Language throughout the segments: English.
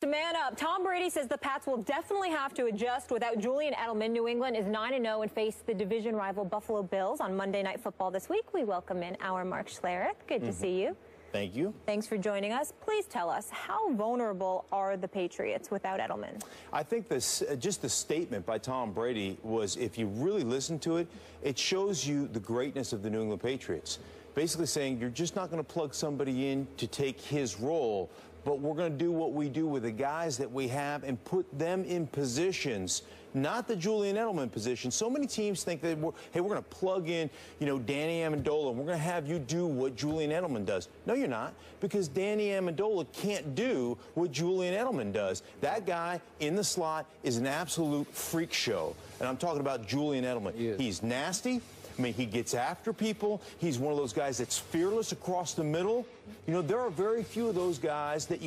Man up. Tom Brady says the Pats will definitely have to adjust without Julian Edelman. New England is 9-0 and face the division rival Buffalo Bills on Monday Night Football this week. We welcome in our Mark Schlereth. Good to see you. Thank you. Thanks for joining us. Please tell us, how vulnerable are the Patriots without Edelman? I think this, just the statement by Tom Brady was, if you really listen to it, it shows you the greatness of the New England Patriots. Basically saying you're just not going to plug somebody in to take his role, but we're going to do what we do with the guys that we have and put them in positions, not the Julian Edelman position. So many teams think that, hey, we're going to plug in, Danny Amendola, and we're going to have you do what Julian Edelman does. No, you're not, because Danny Amendola can't do what Julian Edelman does. That guy in the slot is an absolute freak show, and I'm talking about Julian Edelman. He's nasty. I mean, he gets after people. He's one of those guys that's fearless across the middle. There are very few of those guys that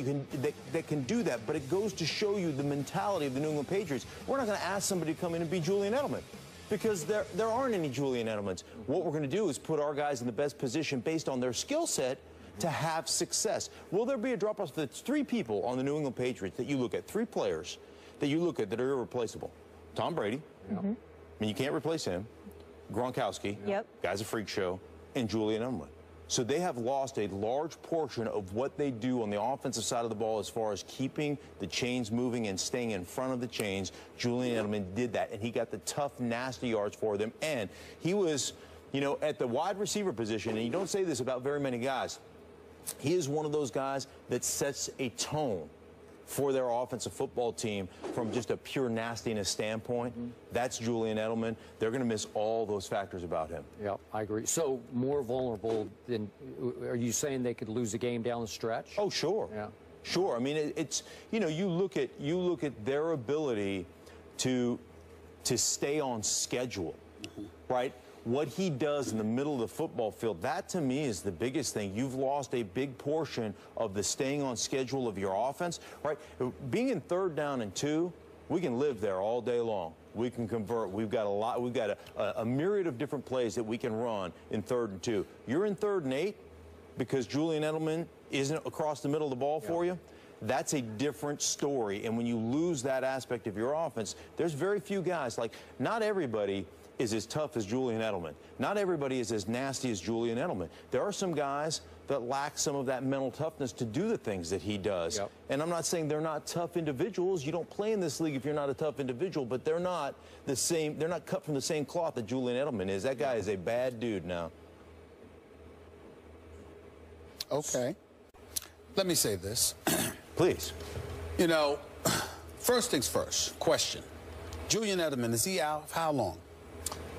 that can do that, but it goes to show you the mentality of the New England Patriots. We're not going to ask somebody to come in and be Julian Edelman, because there aren't any Julian Edelmans. What we're going to do is put our guys in the best position based on their skill set to have success. Will there be a drop-off? There's three people on the New England Patriots that you look at, three players that you look at that are irreplaceable. Tom Brady. I mean, you can't replace him. Gronkowski, guy's a freak show, and Julian Edelman. So they have lost a large portion of what they do on the offensive side of the ball as far as keeping the chains moving and staying in front of the chains. Julian Edelman did that, and he got the tough, nasty yards for them. And he was, at the wide receiver position, and you don't say this about very many guys, he is one of those guys that sets a tone for their offensive football team from just a pure nastiness standpoint. That's Julian Edelman. They're going to miss all those factors about him. Yeah, I agree. So more vulnerable than, are you saying they could lose a game down the stretch? Oh, sure. Yeah. Sure. I mean, it's, you look at their ability to stay on schedule, right? What he does in the middle of the football field, that to me is the biggest thing. You've lost a big portion of the staying on schedule of your offense, right? Being in 3rd down and 2, we can live there all day long. We can convert. We've got a myriad of different plays that we can run in 3rd and 2. You're in 3rd and 8 because Julian Edelman isn't across the middle of the ball for you. That's a different story. And when you lose that aspect of your offense, there's very few guys. Like, not everybody is as tough as Julian Edelman. Not everybody is as nasty as Julian Edelman. There are some guys that lack some of that mental toughness to do the things that he does. And I'm not saying they're not tough individuals. You don't play in this league if you're not a tough individual, but they're not the same. They're not cut from the same cloth that Julian Edelman is. That guy is a bad dude now. Okay. Let me say this. Please. First things first, question. Julian Edelman, is he out? How long?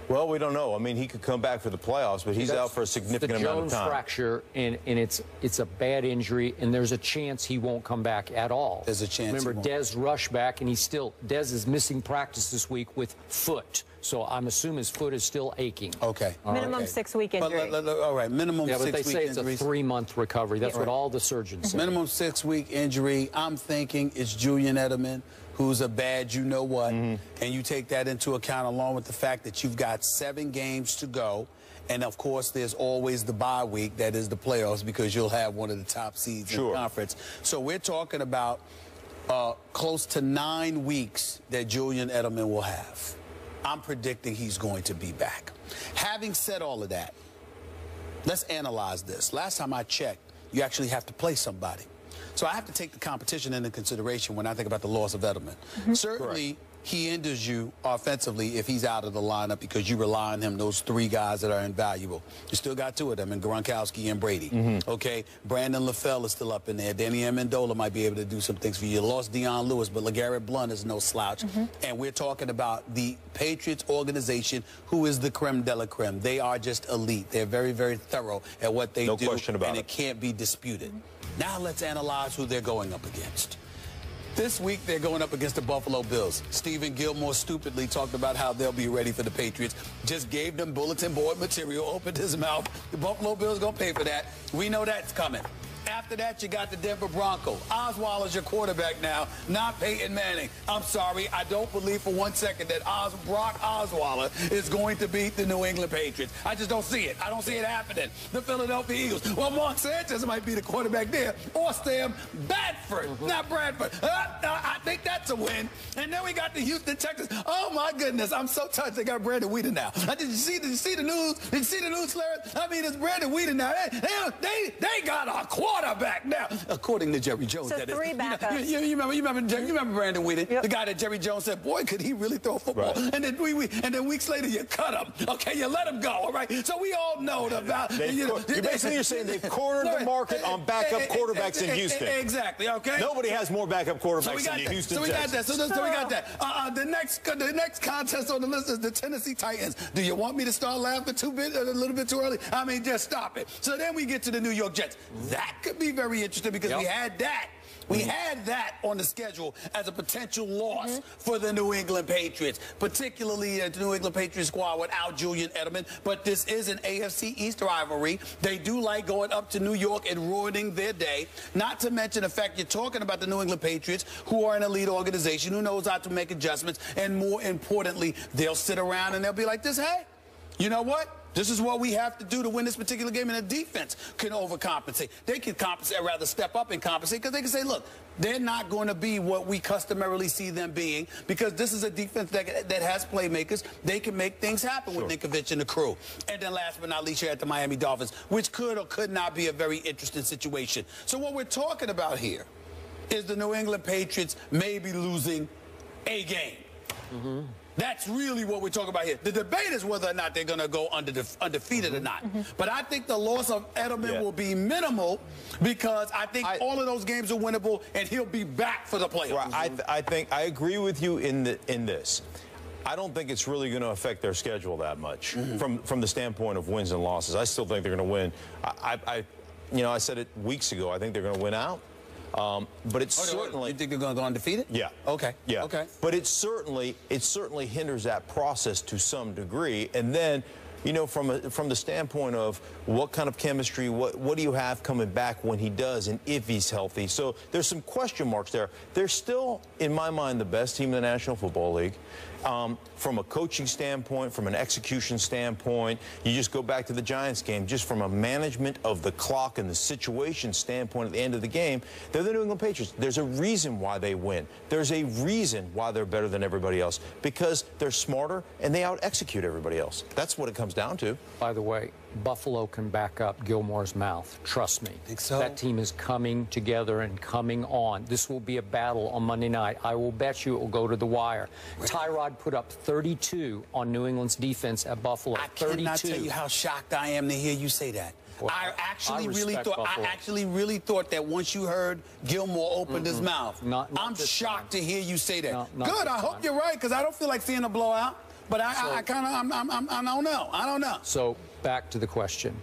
Well, we don't know. I mean, he could come back for the playoffs, but he's out for a significant amount of time. The Jones fracture, and it's a bad injury, and there's a chance he won't come back at all. There's a chance. Remember, Dez rushed back, and Dez is missing practice this week with foot. So I'm assuming his foot is still aching. Okay. Minimum 6-week injury. All right, minimum 6-week injury. Yeah, but they say it's a 3-month recovery. That's what all the surgeons say. Minimum 6-week injury. I'm thinking it's Julian Edelman, who's a bad you-know-what, and you take that into account along with the fact that you've got 7 games to go, and of course there's always the bye week, that is the playoffs, because you'll have one of the top seeds in the conference. So we're talking about close to 9 weeks that Julian Edelman will have. I'm predicting he's going to be back. Having said all of that, let's analyze this. Last time I checked, you actually have to play somebody. So I have to take the competition into consideration when I think about the loss of Edelman. Certainly, he injures you offensively if he's out of the lineup because you rely on him, those 3 guys that are invaluable. You still got 2 of them, in Gronkowski and Brady. Okay, Brandon LaFell is still up in there. Danny Amendola might be able to do some things for you. You lost Deion Lewis, but LeGarrette Blount is no slouch. And we're talking about the Patriots organization, who is the creme de la creme. They are just elite. They're very, very thorough at what they do. No question about it. And it can't be disputed. Now let's analyze who they're going up against. This week, they're going up against the Buffalo Bills. Stephen Gilmore stupidly talked about how they'll be ready for the Patriots. Just gave them bulletin board material, opened his mouth. The Buffalo Bills going to pay for that. We know that's coming. After After that, you got the Denver Broncos. Osweiler's your quarterback now, not Peyton Manning. I'm sorry, I don't believe for 1 second that Brock Osweiler is going to beat the New England Patriots. I just don't see it. I don't see it happening. The Philadelphia Eagles. Well, Mark Sanchez might be the quarterback there, or Sam Bradford, not Bradford. I think that's a win. And then we got the Houston Texans. Oh my goodness, I'm so touched. They got Brandon Weeden now. Did you see the news? Did you see the news, Larry? I mean, it's Brandon Weeden now. They got a quarterback now, according to Jerry Jones. So that three backups. You remember Brandon Weeden, yep. the guy that Jerry Jones said, boy, could he really throw a football? Right. And then weeks later, you cut him. Okay, you let him go. All right. So we all know about. You're saying they've cornered the market on backup quarterbacks in Houston. Exactly. Okay. Nobody has more backup quarterbacks in the Houston. So we got that. So we got that. The next contest on the list is the Tennessee Titans. Do you want me to start laughing a little bit too early? I mean, just stop it. So then we get to the New York Jets. That could be very interesting because we had that. We had that on the schedule as a potential loss for the New England Patriots, particularly the New England Patriots squad without Julian Edelman. But this is an AFC East rivalry. They do like going up to New York and ruining their day, not to mention the fact you're talking about the New England Patriots, who are an elite organization, who knows how to make adjustments, and more importantly, they'll sit around and they'll be like this, hey, you know what? This is what we have to do to win this particular game, and the defense can overcompensate. They can compensate, rather step up and compensate, because they can say, look, they're not going to be what we customarily see them being, because this is a defense that has playmakers. They can make things happen with Ninkovich and the crew. And then last but not least, you're at the Miami Dolphins, which could or could not be a very interesting situation. So what we're talking about here is the New England Patriots maybe losing a game. That's really what we're talking about here. The debate is whether or not they're going to go undefeated or not. But I think the loss of Edelman will be minimal, because I think all of those games are winnable, and he'll be back for the playoffs. Right. I agree with you in this. I don't think it's really going to affect their schedule that much from the standpoint of wins and losses. I still think they're going to win. I said it weeks ago. I think they're going to win out. But it's certainly. You think they're going to go undefeated? Yeah. Okay. Yeah. Okay. But it certainly hinders that process to some degree. And then, from the standpoint of what kind of chemistry, what do you have coming back when he does, and if he's healthy? So there's some question marks there. They're still, in my mind, the best team in the National Football League. From a coaching standpoint, from an execution standpoint, you just go back to the Giants game, just from a management of the clock and the situation standpoint at the end of the game, they're the New England Patriots. There's a reason why they win. There's a reason why they're better than everybody else, because they're smarter and they out-execute everybody else. That's what it comes down to. By the way, Buffalo can back up Gilmore's mouth. Trust me. Think so? That team is coming together and coming on. This will be a battle on Monday night. I will bet you it will go to the wire. Tyrod put up 32 on New England's defense at Buffalo. I cannot tell you how shocked I am to hear you say that. Well, I actually really thought that once you heard Gilmore open his mouth. I'm shocked to hear you say that. Good. I hope you're right, because I don't feel like seeing a blowout. But I don't know. I don't know. So back to the question.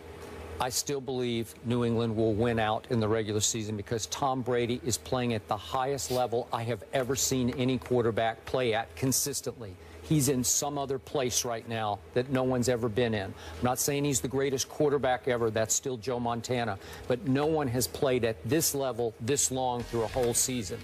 I still believe New England will win out in the regular season, because Tom Brady is playing at the highest level I have ever seen any quarterback play at consistently. He's in some other place right now that no one's ever been in. I'm not saying he's the greatest quarterback ever. That's still Joe Montana. But no one has played at this level this long through a whole season.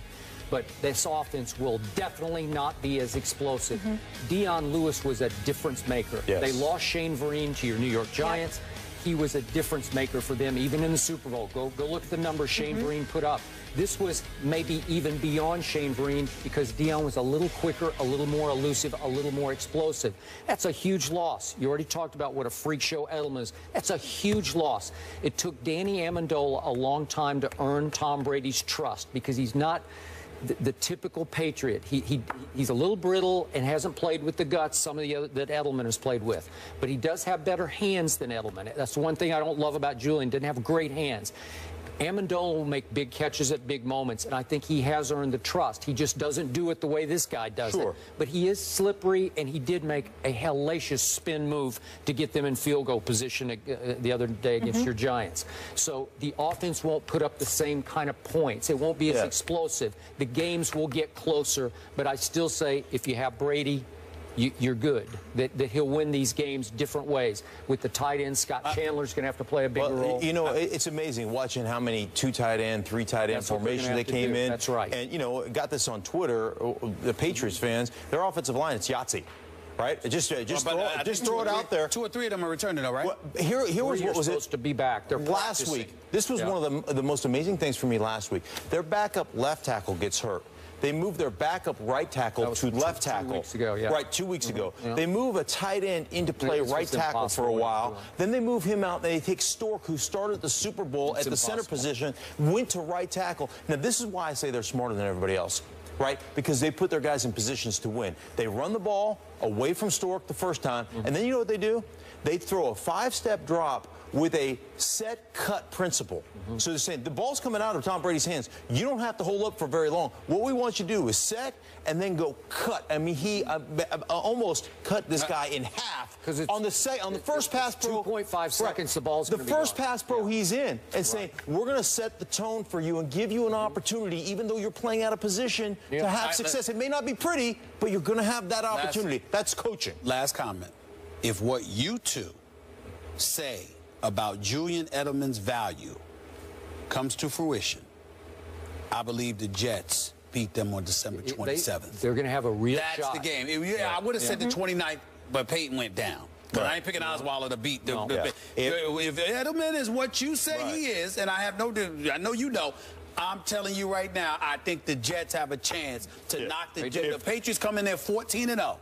But this offense will definitely not be as explosive. Deion Lewis was a difference maker. Yes. They lost Shane Vereen to your New York Giants. He was a difference maker for them, even in the Super Bowl. Go look at the numbers Shane Vereen put up. This was maybe even beyond Shane Vereen, because Deion was a little quicker, a little more elusive, a little more explosive. That's a huge loss. You already talked about what a freak show Edelman is. That's a huge loss. It took Danny Amendola a long time to earn Tom Brady's trust, because he's not the typical Patriot. He's a little brittle and hasn't played with the guts some of the other that Edelman has played with. But he does have better hands than Edelman. That's the one thing I don't love about Julian. Didn't have great hands. Amendola will make big catches at big moments, and I think he has earned the trust. He just doesn't do it the way this guy does it. But he is slippery, and he did make a hellacious spin move to get them in field goal position the other day against your Giants. So the offense won't put up the same kind of points. It won't be as explosive. The games will get closer, but I still say if you have Brady, you're good. That he'll win these games different ways. With the tight end, Scott Chandler's going to have to play a bigger role. You know, it's amazing watching how many 2 tight end, 3 tight end formations they came in. That's right. And, you know, got this on Twitter, the Patriots fans, their offensive line, it's Yahtzee. Right? Just throw it out there. 2 or 3 of them are returning, though, right? Well, here was what was supposed to be back. They're last practicing. week. This was one of the most amazing things for me last week. Their backup left tackle gets hurt. They move their backup right tackle to left tackle. 2 weeks ago, yeah. Right, 2 weeks ago. Yeah. They move a tight end into play right tackle for a while. Then they move him out. And they take Stork, who started the Super Bowl at the center position, went to right tackle. Now, this is why I say they're smarter than everybody else. Right? Because they put their guys in positions to win. They run the ball away from Stork the first time, and then you know what they do? They throw a 5-step drop with a set cut principle. So they're saying the ball's coming out of Tom Brady's hands. You don't have to hold up for very long. What we want you to do is set and then go cut. I mean, he almost cut this guy in half on the first pass pro. 2.5 seconds, the ball's going to be first gone. pass pro he's in and saying, we're going to set the tone for you and give you an opportunity, even though you're playing out of position, to have success. It may not be pretty, but you're going to have that opportunity. That's coaching. Last comment. If what you two say about Julian Edelman's value comes to fruition, I believe the Jets beat them on December 27th. They're going to have a real shot. That's the game. I would have said the 29th, but Peyton went down. But I ain't picking Osweiler to beat the if Edelman is what you say he is, and I know you know, I'm telling you right now, I think the Jets have a chance to knock the Jets. The Patriots come in there 14-0.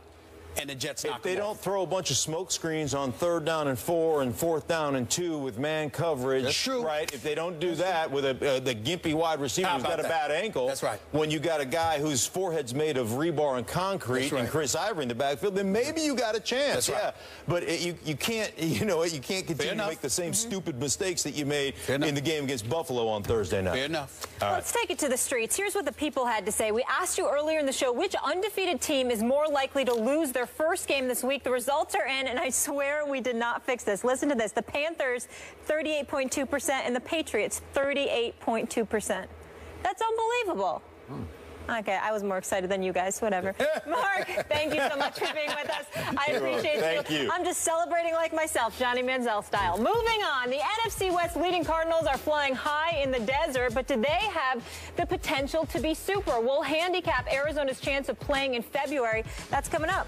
And the Jets knock them off. If they don't throw a bunch of smoke screens on 3rd down and 4 and 4th down and 2 with man coverage, that's true. Right? If they don't do that with the gimpy wide receiver who's got a bad ankle, that's right. When you got a guy whose forehead's made of rebar and concrete and Chris Ivory in the backfield, then maybe you got a chance. That's right. But you can't, you know, you can't continue to make the same stupid mistakes that you made in the game against Buffalo on Thursday night. Fair enough. Let's take it to the streets. Here's what the people had to say. We asked you earlier in the show which undefeated team is more likely to lose their first game this week. The results are in, and I swear we did not fix this. Listen to this. The Panthers, 38.2%, and the Patriots, 38.2%. That's unbelievable. Okay, I was more excited than you guys. Whatever. Mark, thank you so much for being with us. I appreciate Thank you. I'm just celebrating like myself, Johnny Manziel style. Moving on, the NFC West leading Cardinals are flying high in the desert, but do they have the potential to be super? We'll handicap Arizona's chance of playing in February. That's coming up.